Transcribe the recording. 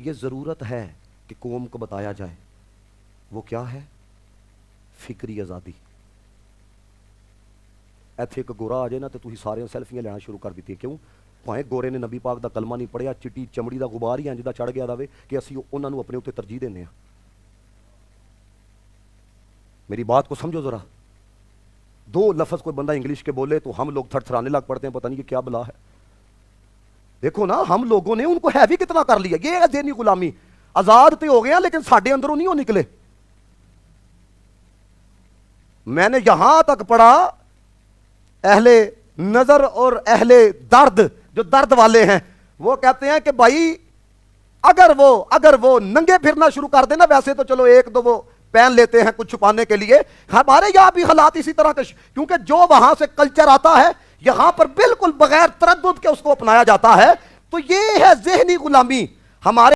ये ज़रूरत है कि कौम को बताया जाए। वो क्या है? फिक्री आज़ादी। इत्थे एक गोरा आ जाए ना तो तुसीं सारे सैल्फियां लेना शुरू कर दी। क्यों? भावें गोरे ने नबी पाक का कलमा नहीं पढ़िया, चिट्टी चमड़ी का गुबार ही इंज दा चढ़ गया रहे कि असीं उन्होंने अपने उत्ते तरजीह देने आ। मेरी बात को समझो जरा। दो लफ्ज़ कोई बंदा इंग्लिश के बोले तो हम लोग थरथराने लग पड़ते हैं, पता नहीं ये क्या बला है। देखो ना, हम लोगों ने उनको हैवी कितना कर लिया। ये है ज़हनी गुलामी। आजाद तो हो गया लेकिन साढ़े अंदरों नहीं हो निकले। मैंने यहां तक पढ़ा, अहले नजर और अहले दर्द, जो दर्द वाले हैं, वो कहते हैं कि भाई अगर वो नंगे फिरना शुरू कर देना, वैसे तो चलो एक दो वो पहन लेते हैं कुछ छुपाने के लिए, हमारे यहां भी हालात इसी तरह के, क्योंकि जो वहां से कल्चर आता है यहां पर बिल्कुल बगैर तरद्दुद के उसको अपनाया जाता है। तो ये है ज़हनी गुलामी। हमारे